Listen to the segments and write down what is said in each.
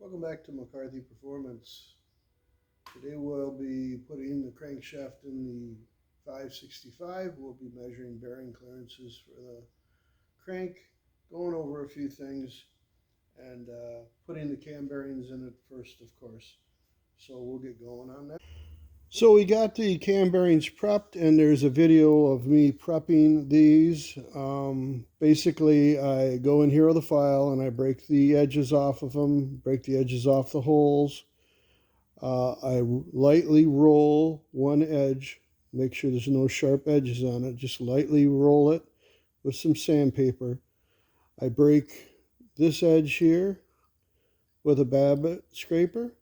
Welcome back to McCarthy Performance. Today we'll be putting the crankshaft in the 565. We'll be measuring bearing clearances for the crank, going over a few things, and putting the cam bearings in it first, of course. So we'll get going on that. So we got the cam bearings prepped, and there's a video of me prepping these. Basically, I go in here with a file and I break the edges off of them, break the edges off the holes. I lightly roll one edge, make sure there's no sharp edges on it. Just lightly roll it with some sandpaper. I break this edge here with a Babbitt scraper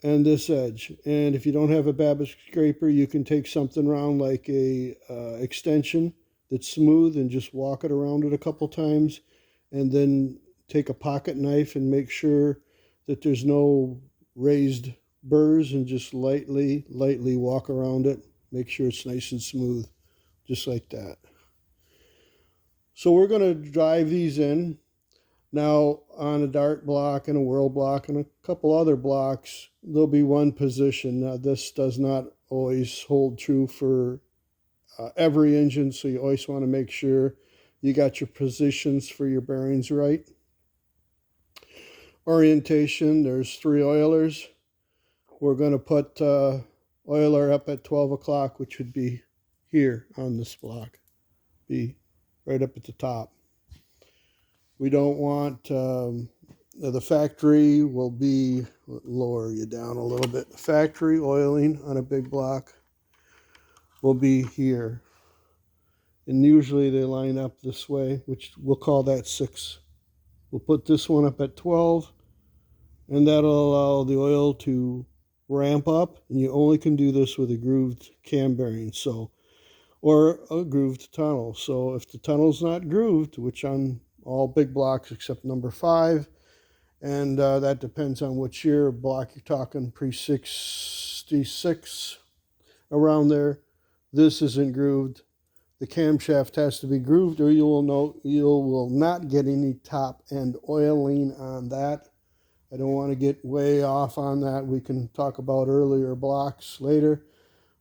and this edge. And if you don't have a Babbitt scraper, you can take something around like a extension that's smooth and just walk it around it a couple times, and then take a pocket knife and make sure that there's no raised burrs and just lightly walk around it. Make sure it's nice and smooth, just like that. So we're going to drive these in. Now, on a dart block and a whirl block and a couple other blocks, there'll be one position. Now, this does not always hold true for every engine, so you always want to make sure you got your positions for your bearings right. Orientation, there's 3 oilers. We're going to put oiler up at 12 o'clock, which would be here on this block, be right up at the top. We don't want, the factory will be, lower you down a little bit. The factory oiling on a big block will be here. And usually they line up this way, which we'll call that 6. We'll put this one up at 12, and that'll allow the oil to ramp up, and you only can do this with a grooved cam bearing, or a grooved tunnel. So if the tunnel's not grooved, which on all big blocks except number 5, and that depends on which year block you're talking, pre-66, around there, this isn't grooved. The camshaft has to be grooved, or you will not get any top end oiling on that. I don't want to get way off on that. We can talk about earlier blocks later.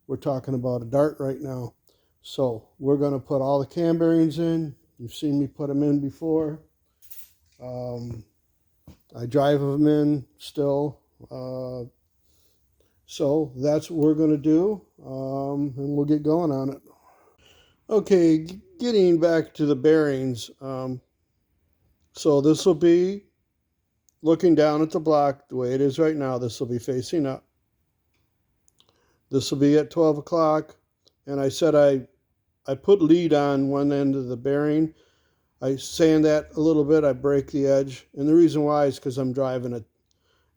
We're talking about a dart right now. So we're going to put all the cam bearings in. You've seen me put them in before. I drive them in still. So that's what we're going to do, and we'll get going on it. Okay, getting back to the bearings. So this will be looking down at the block the way it is right now. This will be facing up. This will be at 12 o'clock. And I said I put lead on one end of the bearing. I sand that a little bit. I break the edge. And the reason why is because I'm driving it.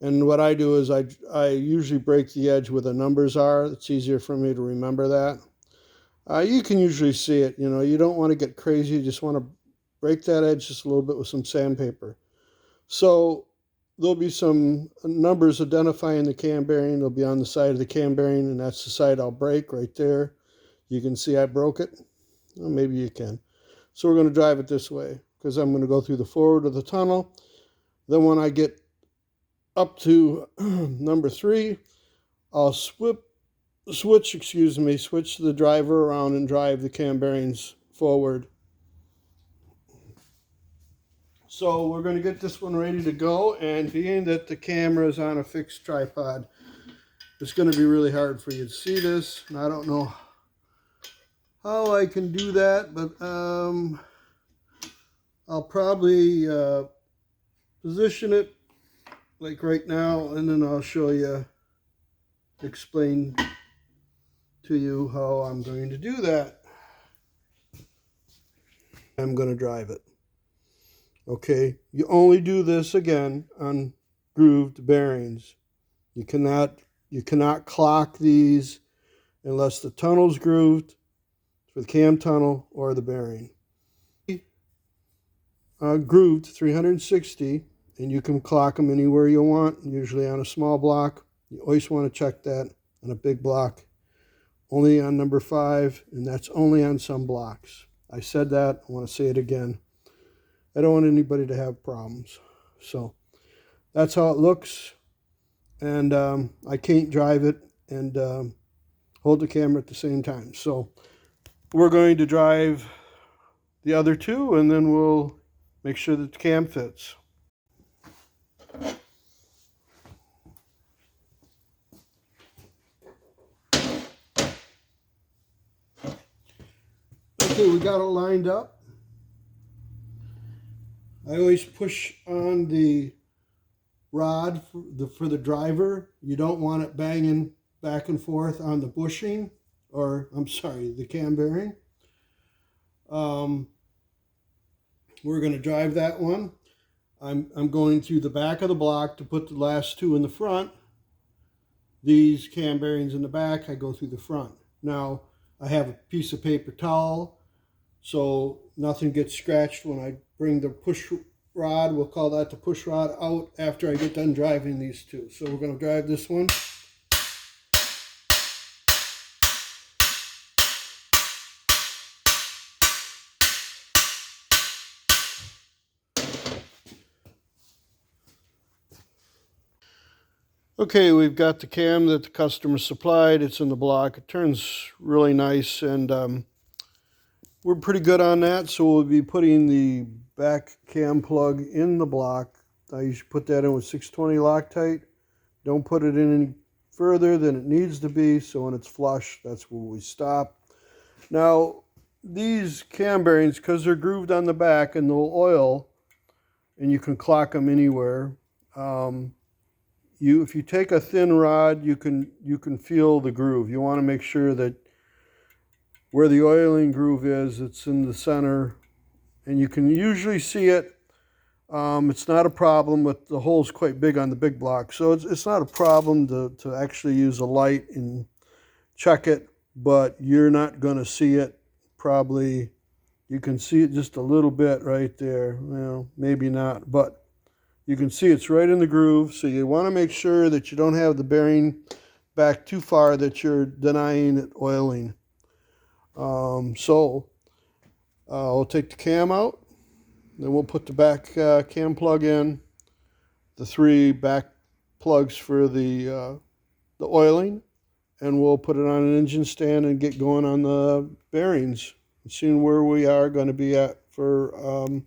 And what I do is I usually break the edge where the numbers are. It's easier for me to remember that. You can usually see it. You don't want to get crazy. You just want to break that edge just a little bit with some sandpaper. So there'll be some numbers identifying the cam bearing. They'll be on the side of the cam bearing, and that's the side I'll break right there. You can see I broke it. Well, maybe you can. So we're going to drive it this way because I'm going to go through the forward of the tunnel. Then when I get up to number 3, I'll switch the driver around and drive the cam bearings forward. So we're going to get this one ready to go, and being that the camera is on a fixed tripod, it's going to be really hard for you to see this. And I don't know how I can do that, but I'll probably position it like right now, and then I'll show you, explain to you how I'm going to do that. I'm going to drive it. Okay, you only do this again on grooved bearings. You cannot clock these unless the tunnel's grooved for the cam tunnel or the bearing. Grooved 360, and you can clock them anywhere you want, usually on a small block. You always want to check that on a big block. Only on number 5, and that's only on some blocks. I said that, I want to say it again. I don't want anybody to have problems. So that's how it looks. And I can't drive it and hold the camera at the same time. So we're going to drive the other two, and then we'll make sure that the cam fits. Okay, we got it lined up. I always push on the rod for the driver. You don't want it banging back and forth on the bushing, or I'm sorry, the cam bearing. We're going to drive that one. I'm going through the back of the block to put the last two in the front. These cam bearings in the back, I go through the front. Now, I have a piece of paper towel so nothing gets scratched when I bring the push rod, we'll call that the push rod, out after I get done driving these two. So we're going to drive this one. Okay, we've got the cam that the customer supplied. It's in the block. It turns really nice, and we're pretty good on that. So we'll be putting the back cam plug in the block. I usually put that in with 620 Loctite. Don't put it in any further than it needs to be. So when it's flush, that's where we stop. Now, these cam bearings, because they're grooved on the back and they'll oil, and you can clock them anywhere. If you take a thin rod, you can feel the groove. You want to make sure that where the oiling groove is, it's in the center, and you can usually see it. It's not a problem, but the hole's quite big on the big block, so it's not a problem to actually use a light and check it, but you're not going to see it. Probably you can see it just a little bit right there. Well, maybe not, but you can see it's right in the groove, so you want to make sure that you don't have the bearing back too far that you're denying it oiling. We'll take the cam out, then we'll put the back cam plug in, the 3 back plugs for the oiling, and we'll put it on an engine stand and get going on the bearings. And seeing where we are going to be at for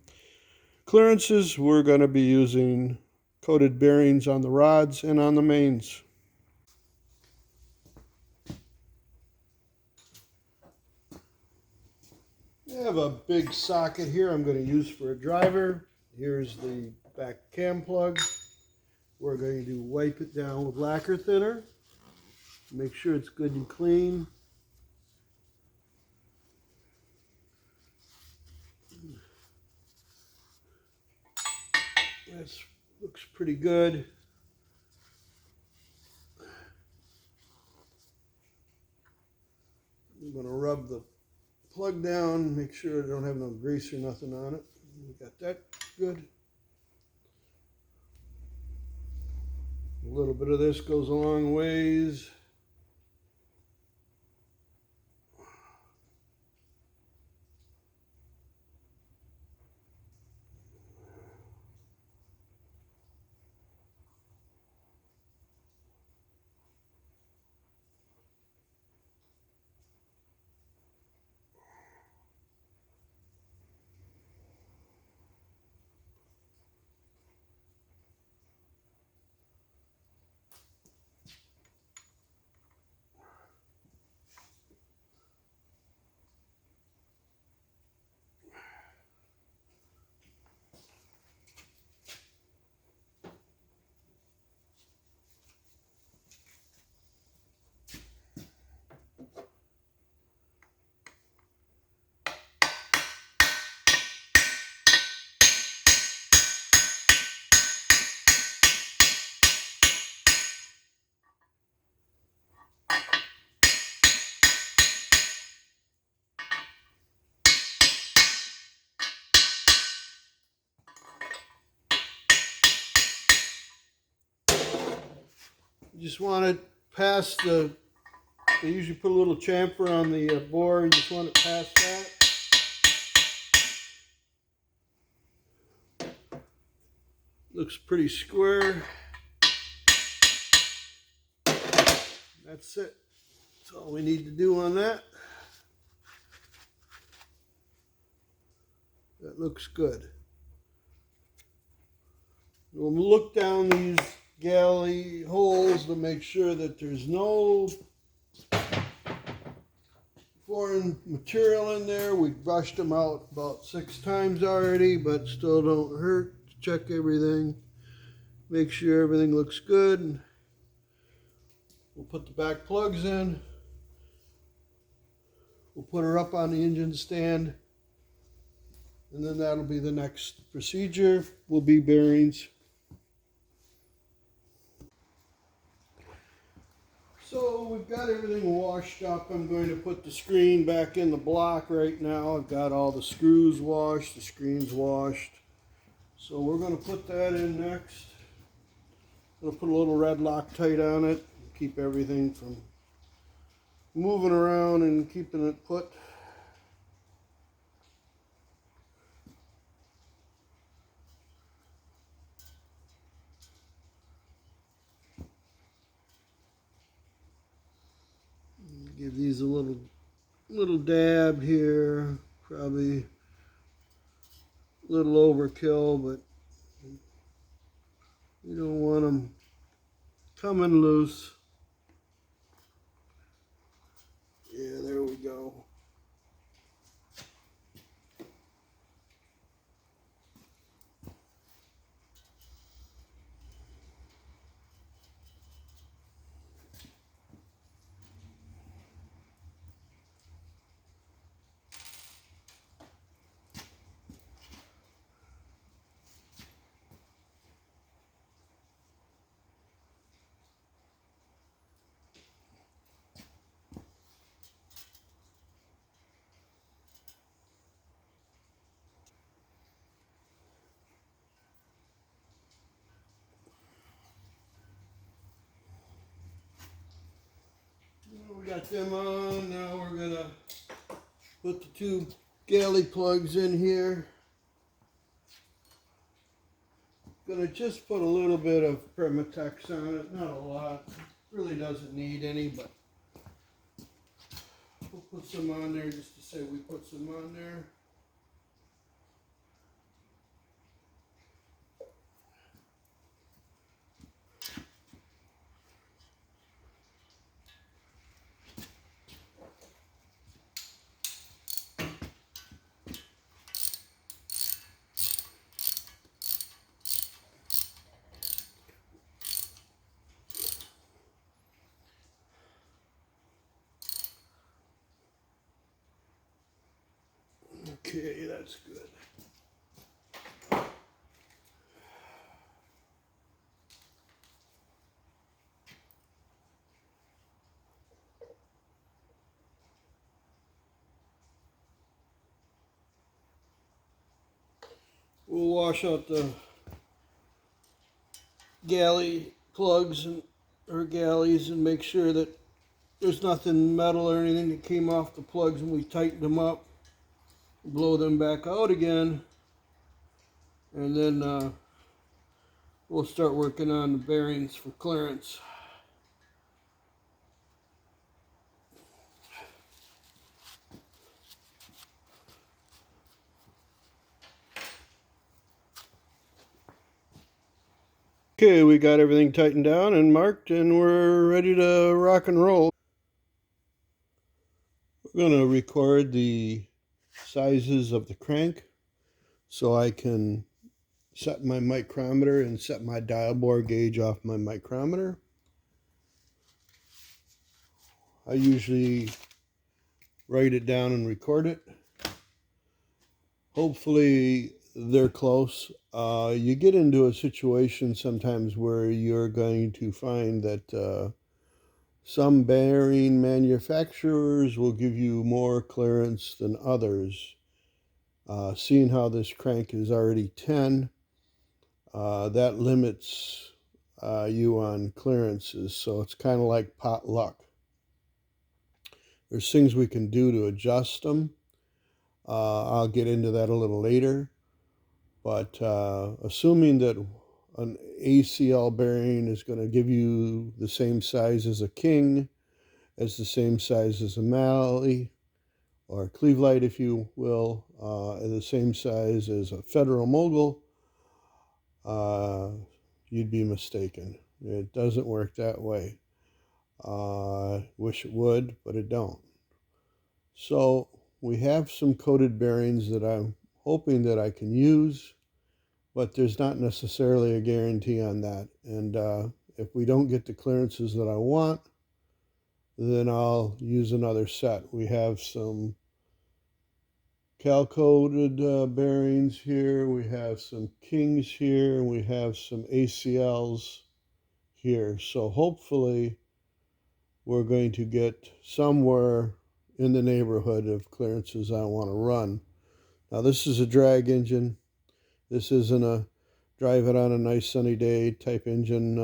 clearances, we're going to be using coated bearings on the rods and on the mains. I have a big socket here I'm going to use for a driver. Here's the back cam plug. We're going to wipe it down with lacquer thinner. Make sure it's good and clean. This looks pretty good. I'm going to rub the plug down, make sure I don't have no grease or nothing on it. We got that good. A little bit of this goes a long ways. You just want it past they usually put a little chamfer on the bore, you just want it past that. Looks pretty square. That's it. That's all we need to do on that. That looks good. We'll look down these galley holes to make sure that there's no foreign material in there. We brushed them out about 6 times already, but still don't hurt. Check everything. Make sure everything looks good. We'll put the back plugs in. We'll put her up on the engine stand. And then that'll be the next procedure. Will be bearings. So we've got everything washed up. I'm going to put the screen back in the block right now. I've got all the screws washed, the screen's washed. So we're going to put that in next. We'll put a little red Loctite on it, keep everything from moving around and keeping it put. Give these a little dab here, probably a little overkill, but you don't want them coming loose. Yeah, there we go. We got them on. Now we're gonna put the 2 galley plugs in here. Gonna just put a little bit of Permatex on it, not a lot. Really doesn't need any, but we'll put some on there just to say we put some on there. Okay, that's good. We'll wash out the galley plugs or galleys and make sure that there's nothing metal or anything that came off the plugs when we tightened them up. Blow them back out again, and then we'll start working on the bearings for clearance. Okay, we got everything tightened down and marked, and we're ready to rock and roll. We're going to record the sizes of the crank so I can set my micrometer and set my dial bore gauge off my micrometer. I usually write it down and record it. Hopefully they're close. You get into a situation sometimes where you're going to find that some bearing manufacturers will give you more clearance than others. Seeing how this crank is already 10, that limits you on clearances, so it's kind of like pot luck. There's things we can do to adjust them. I'll get into that a little later, but assuming that an ACL bearing is going to give you the same size as a King, as the same size as a Malley, or Clevelite, if you will, and the same size as a Federal Mogul, you'd be mistaken. It doesn't work that way. Wish it would, but it don't. So we have some coated bearings that I'm hoping that I can use, but there's not necessarily a guarantee on that. And if we don't get the clearances that I want, then I'll use another set. We have some cal-coated bearings here, we have some Kings here, and we have some ACLs here. So hopefully we're going to get somewhere in the neighborhood of clearances I want to run. Now this is a drag engine. This isn't a drive it on a nice sunny day type engine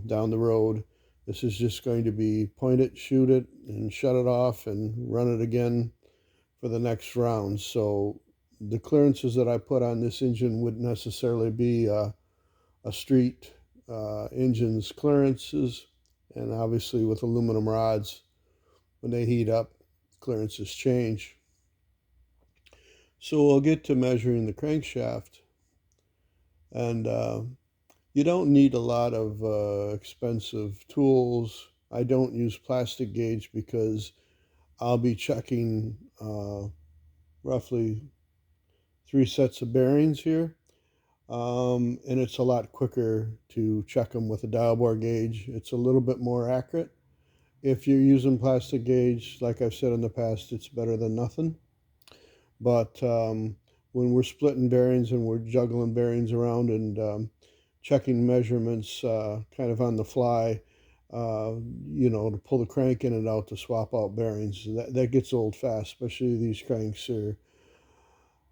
down the road. This is just going to be point it, shoot it, and shut it off and run it again for the next round. So the clearances that I put on this engine wouldn't necessarily be a street engine's clearances. And obviously with aluminum rods, when they heat up, clearances change. So we'll get to measuring the crankshaft. And you don't need a lot of expensive tools. I don't use plastic gauge because I'll be checking roughly 3 sets of bearings here. And it's a lot quicker to check them with a dial bore gauge. It's a little bit more accurate. If you're using plastic gauge, like I've said in the past, it's better than nothing. But when we're splitting bearings and we're juggling bearings around and checking measurements kind of on the fly, to pull the crank in and out to swap out bearings, that gets old fast, especially these cranks are,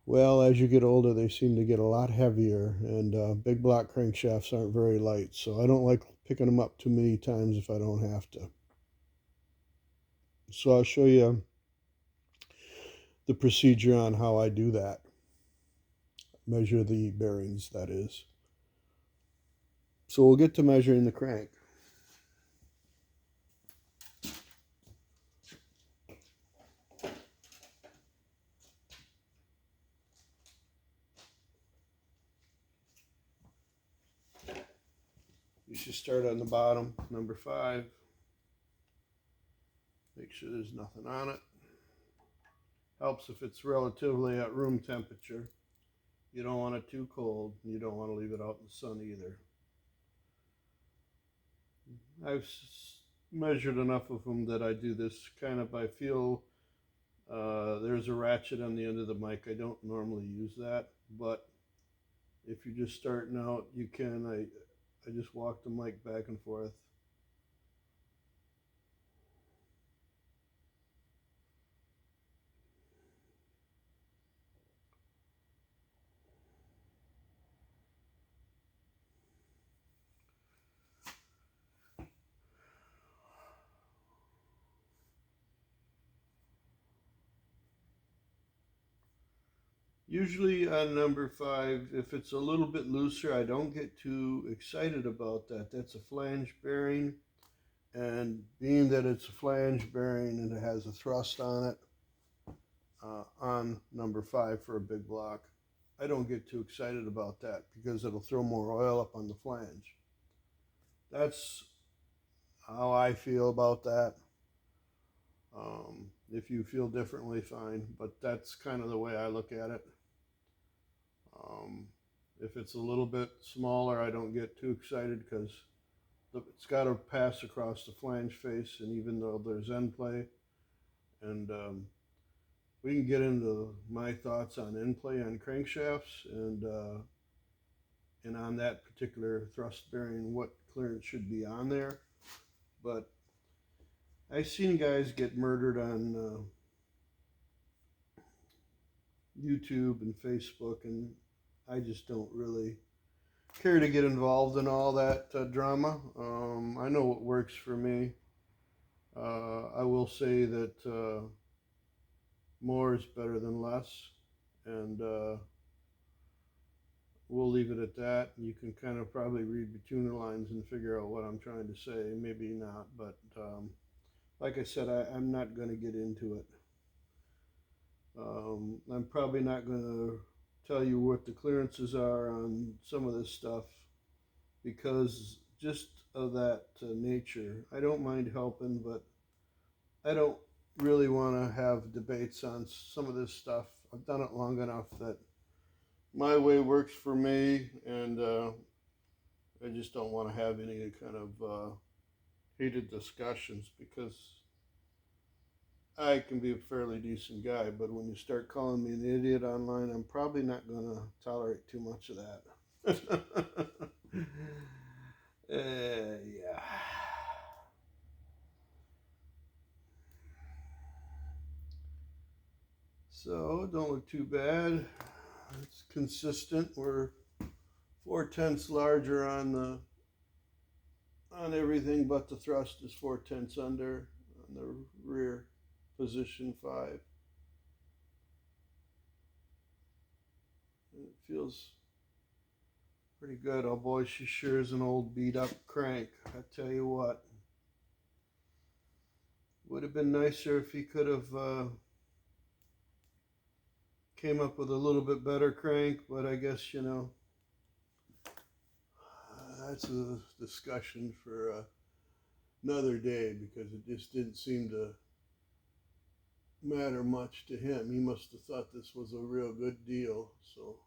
well, as you get older, they seem to get a lot heavier, and big block crankshafts aren't very light, so I don't like picking them up too many times if I don't have to. So I'll show you the procedure on how I do that. Measure the bearings, that is. So we'll get to measuring the crank. You should start on the bottom, number 5. Make sure there's nothing on it. Helps if it's relatively at room temperature. You don't want it too cold, and you don't want to leave it out in the sun either. I've measured enough of them that I do this kind of by feel. There's a ratchet on the end of the mic. I don't normally use that, but if you're just starting out, you can. I just walk the mic back and forth. Usually on number 5, if it's a little bit looser, I don't get too excited about that. That's a flange bearing, and being that it's a flange bearing and it has a thrust on it, on number 5 for a big block, I don't get too excited about that because it'll throw more oil up on the flange. That's how I feel about that. If you feel differently, fine, but that's kind of the way I look at it. If it's a little bit smaller, I don't get too excited because it's got to pass across the flange face, and even though there's end play, and we can get into my thoughts on end play on crankshafts and on that particular thrust bearing, what clearance should be on there. But I've seen guys get murdered on YouTube and Facebook, and I just don't really care to get involved in all that drama. I know what works for me. I will say that more is better than less, and we'll leave it at that. You can kind of probably read between the lines and figure out what I'm trying to say. Maybe not, but like I said, I'm not going to get into it. I'm probably not going to tell you what the clearances are on some of this stuff because just of that nature. I don't mind helping, but I don't really want to have debates on some of this stuff. I've done it long enough that my way works for me, and I just don't want to have any kind of heated discussions because I can be a fairly decent guy, but when you start calling me an idiot online, I'm probably not going to tolerate too much of that. Yeah. So don't look too bad. It's consistent. We're 4/10 larger on everything, but the thrust is 4/10 under on the rear position 5. It feels pretty good. Oh boy, she sure is an old beat up crank. I tell you what. Would have been nicer if he could have came up with a little bit better crank, but I guess, that's a discussion for another day because it just didn't seem to matter much to him. He must have thought this was a real good deal. So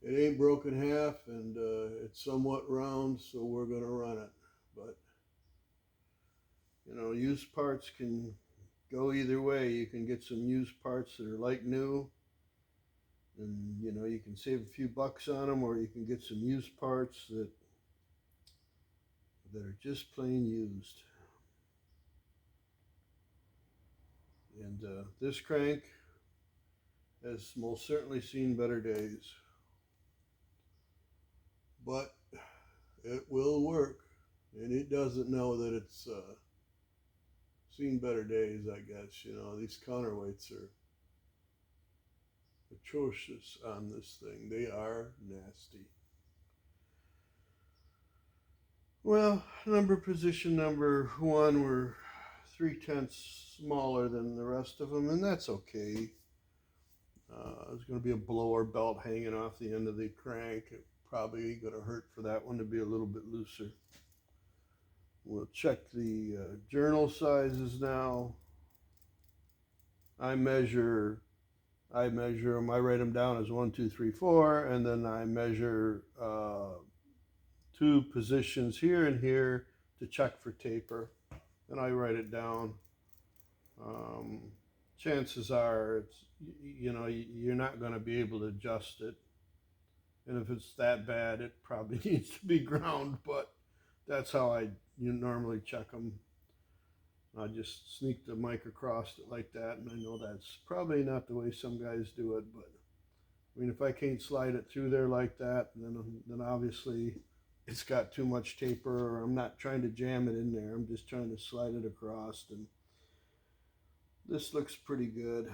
it ain't broken half, and it's somewhat round, so we're going to run it. But used parts can go either way. You can get some used parts that are like new, and you can save a few bucks on them, or you can get some used parts that are just plain used. And this crank has most certainly seen better days, but it will work, and it doesn't know that it's seen better days. I guess these counterweights are atrocious on this thing. They are nasty. Well, position number 1 were 3/10 smaller than the rest of them, and that's okay. There's going to be a blower belt hanging off the end of the crank. It probably going to hurt for that one to be a little bit looser. We'll check the journal sizes now. I measure them. I write them down as 1, 2, 3, 4, and then I measure 2 positions here and here to check for taper, and I write it down. Chances are you're not going to be able to adjust it, and if it's that bad, it probably needs to be ground. But that's how you normally check them. I just sneak the mic across it like that, and I know that's probably not the way some guys do it, but I mean, if I can't slide it through there like that, then obviously it's got too much taper, or I'm not trying to jam it in there. I'm just trying to slide it across, and this looks pretty good.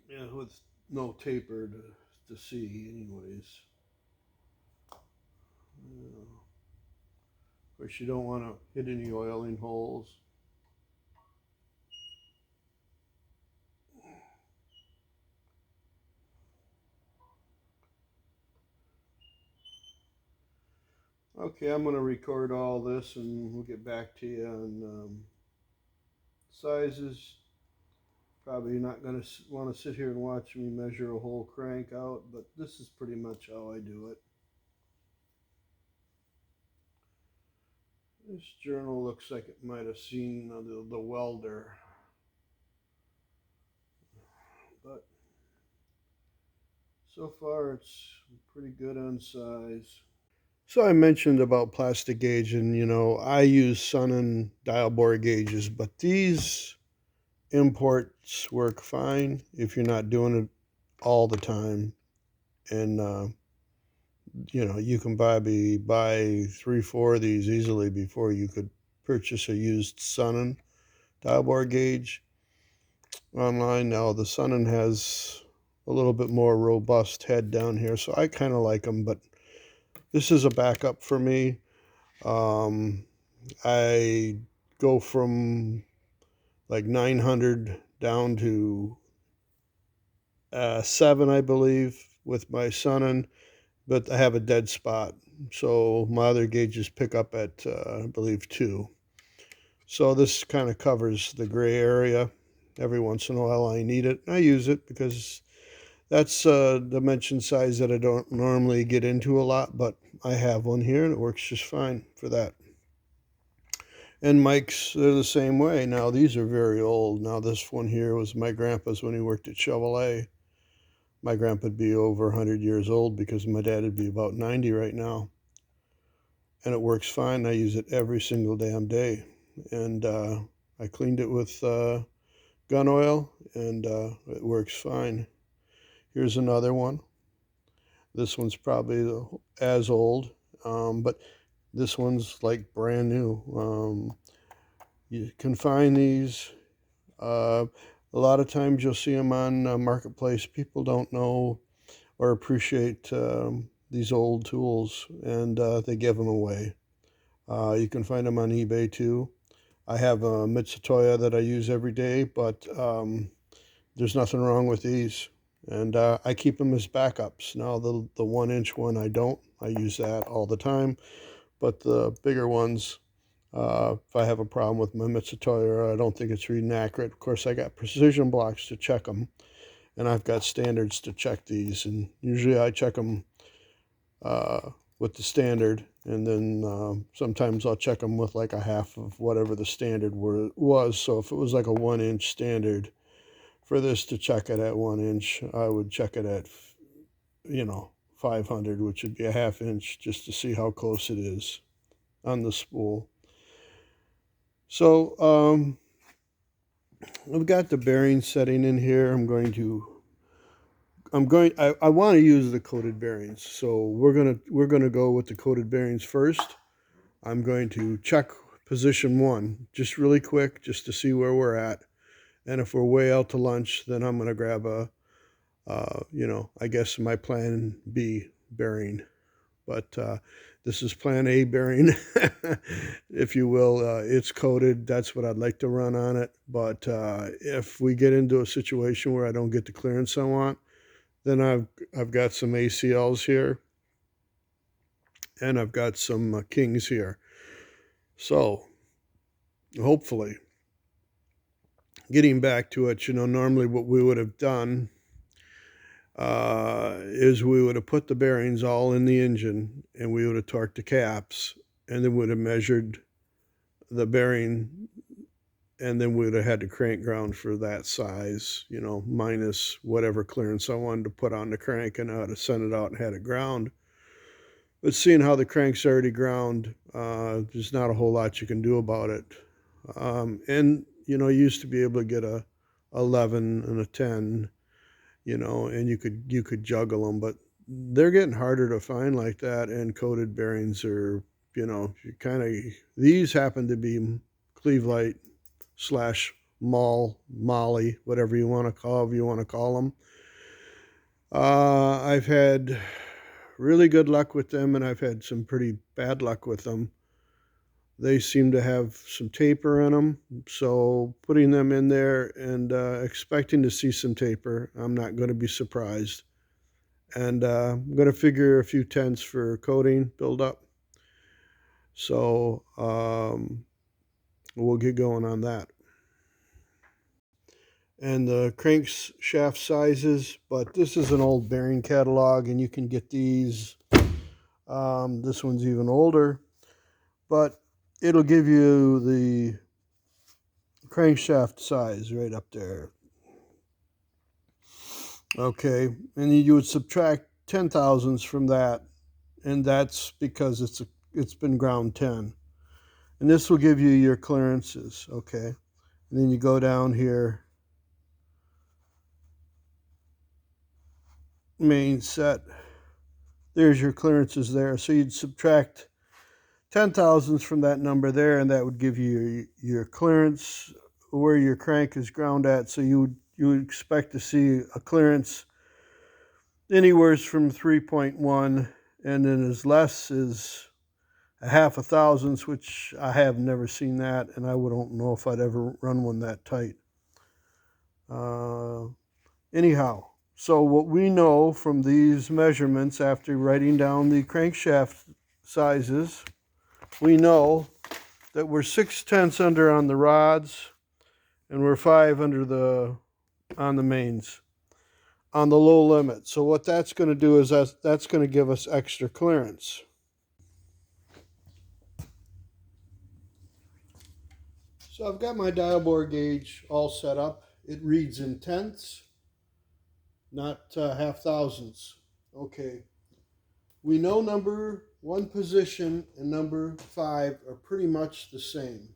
Yeah, with no taper to see, anyways. Of course, you don't want to hit any oiling holes. Okay, I'm going to record all this and we'll get back to you on sizes. Probably not going to want to sit here and watch me measure a whole crank out, but this is pretty much how I do it. This journal looks like it might have seen the welder, but so far it's pretty good on size. So I mentioned about plastic gauge, and I use Sonnen dial bore gauges, but these imports work fine if you're not doing it all the time. And you can buy 3-4 of these easily before you could purchase a used Sonnen dial bore gauge online. Now the Sonnen has a little bit more robust head down here, so I kind of like them, but this is a backup for me. I go from like 900 down to 7, I believe, with my Sonnen, but I have a dead spot. So my other gauges pick up at, I believe, 2. So this kind of covers the gray area. Every once in a while I need it. I use it because that's a dimension size that I don't normally get into a lot, but I have one here and it works just fine for that. And mics, they're the same way. Now these are very old. Now this one here was my grandpa's when he worked at Chevrolet. My grandpa would be over 100 years old because my dad would be about 90 right now. And it works fine. I use it every single damn day. And I cleaned it with gun oil, and it works fine. Here's another one. This one's probably as old, but this one's like brand new. You can find these. A lot of times you'll see them on Marketplace. People don't know or appreciate these old tools, and they give them away. You can find them on eBay too. I have a Mitsutoya that I use every day, but there's nothing wrong with these. And I keep them as backups. Now the 1-inch one I don't. I use that all the time. But the bigger ones, if I have a problem with my Mitsutoya or I don't think it's reading accurate, of course I got precision blocks to check them. And I've got standards to check these. And usually I check them with the standard, and then sometimes I'll check them with like a half of whatever the standard was. So if it was like a 1-inch standard, for this to check it at 1 inch, I would check it at 500, which would be a ½ inch, just to see how close it is on the spool. So I've got the bearing setting in here. I want to use the coated bearings, so we're gonna go with the coated bearings first. I'm going to check position 1 just really quick, just to see where we're at, and if we're way out to lunch, then I'm gonna grab a I guess my plan B bearing, but this is plan A bearing, if you will. It's coated. That's what I'd like to run on it, but if we get into a situation where I don't get the clearance I want, then I've got some ACLs here, and I've got some Kings here. So hopefully, getting back to it, normally what we would have done is we would have put the bearings all in the engine, and we would have torqued the caps, and then would have measured the bearing, and then we would have had the crank ground for that size, minus whatever clearance I wanted to put on the crank, and I would have sent it out and had it ground. But seeing how the crank's already ground, there's not a whole lot you can do about it. And you used to be able to get a 11 and a 10, and you could juggle them, but they're getting harder to find like that. And coated bearings are, these happen to be Clevelite / Molly, whatever you want to call them. I've had really good luck with them, and I've had some pretty bad luck with them. They seem to have some taper in them, so putting them in there and expecting to see some taper, I'm not going to be surprised. And I'm going to figure a few tenths for coating build-up. So we'll get going on that. And the crankshaft sizes, but this is an old bearing catalog, and you can get these. This one's even older, but it'll give you the crankshaft size right up there. Okay, and you would subtract 10 thousandths from that, and that's because it's been ground 10. And this will give you your clearances, okay? And then you go down here, main set. There's your clearances there. So you'd subtract 10 thousandths from that number there, and that would give you your clearance where your crank is ground at. So you would expect to see a clearance anywhere from 3.1, and then as less as a half a thousandths, which I have never seen that, and I don't know if I'd ever run one that tight. Anyhow, so what we know from these measurements after writing down the crankshaft sizes, we know that we're 6/10 under on the rods, and we're 5 under on the mains on the low limit. So what that's going to do is that's going to give us extra clearance. So I've got my dial bore gauge all set up. It reads in tenths, not half thousandths. Okay. We know number 1 position and number 5 are pretty much the same.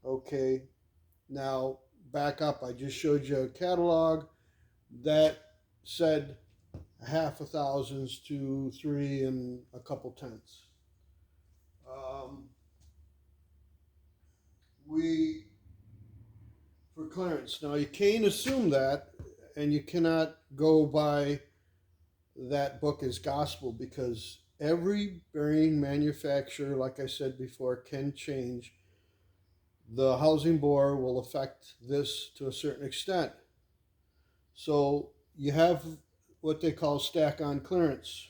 Okay. Now back up. I just showed you a catalog that said half a thousandths to 3 and a couple tenths. We for clearance. Now you can't assume that, and you cannot go by that book as gospel, because every bearing manufacturer, like I said before, can change. The housing bore will affect this to a certain extent. So you have what they call stack on clearance,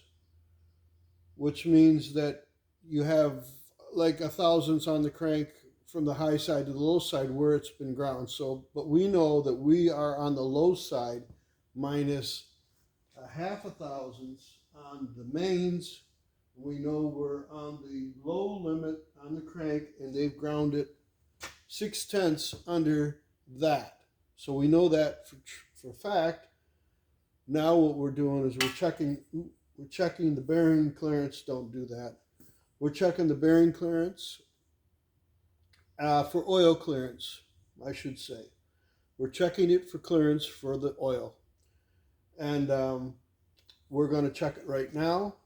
which means that you have like a thousandths on the crank from the high side to the low side where it's been ground. So, but we know that we are on the low side minus a half a thousandths on the mains. We know we're on the low limit on the crank, and they've ground it 6/10 under that. So we know that for fact. Now what we're doing is we're checking the bearing clearance. Don't do that. We're checking the bearing clearance for oil clearance, I should say. We're checking it for clearance for the oil. And we're going to check it right now.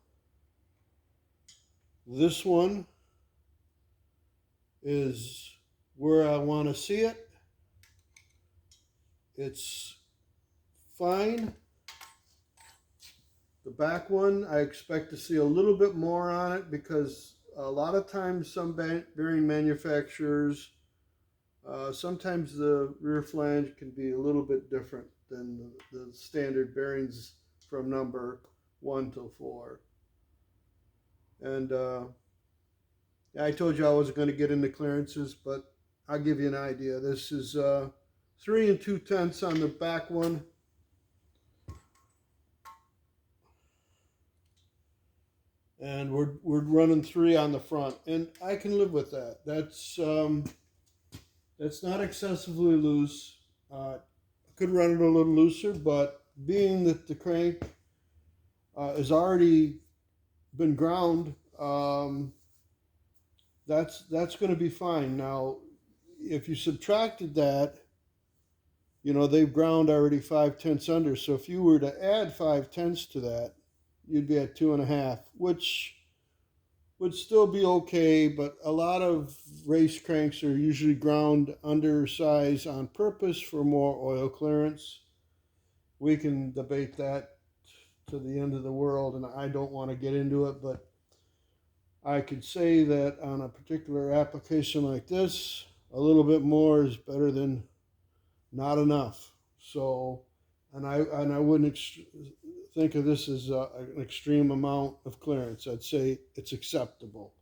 This one is where I want to see it. It's fine. The back one, I expect to see a little bit more on it, because a lot of times some bearing manufacturers, sometimes the rear flange can be a little bit different than the standard bearings from number 1 to 4. And I told you I wasn't going to get into clearances, but I'll give you an idea. This is 3 2/10 on the back one. And we're running 3 on the front, and I can live with that. That's not excessively loose. I could run it a little looser, but being that the crank has already been ground, that's going to be fine. Now, if you subtracted that, they've ground already 5/10 under. So if you were to add 5/10 to that, you'd be at 2.5, which would still be okay. But a lot of race cranks are usually ground undersize on purpose for more oil clearance. We can debate that to the end of the world, and I don't want to get into it, but I could say that on a particular application like this, a little bit more is better than not enough. So, and I wouldn't think of this as an extreme amount of clearance. I'd say it's acceptable.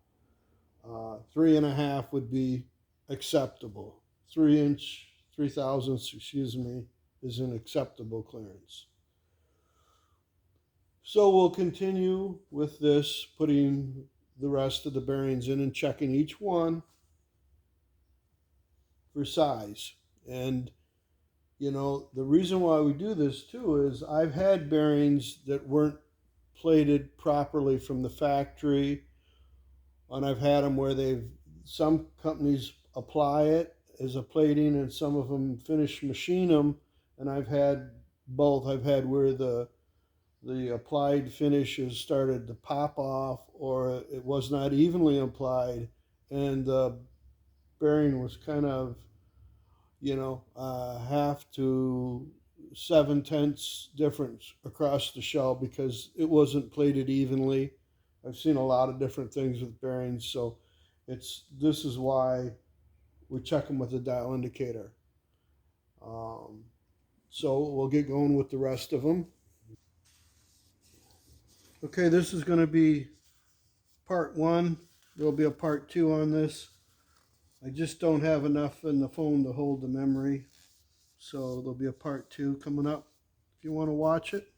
3.5 would be acceptable. 3 thousandths, is an acceptable clearance. So we'll continue with this, putting the rest of the bearings in and checking each one for size. And the reason why we do this too is I've had bearings that weren't plated properly from the factory, and I've had them where some companies apply it as a plating and some of them finish machine them, and I've had both. I've had where the applied finishes started to pop off, or it was not evenly applied, and the bearing was kind of have to 7/10 difference across the shell because it wasn't plated evenly. I've seen a lot of different things with bearings, so this is why we check them with a dial indicator. So we'll get going with the rest of them. Okay, this is going to be part one. There'll be a part two on this. I just don't have enough in the phone to hold the memory, so there'll be a part two coming up if you want to watch it.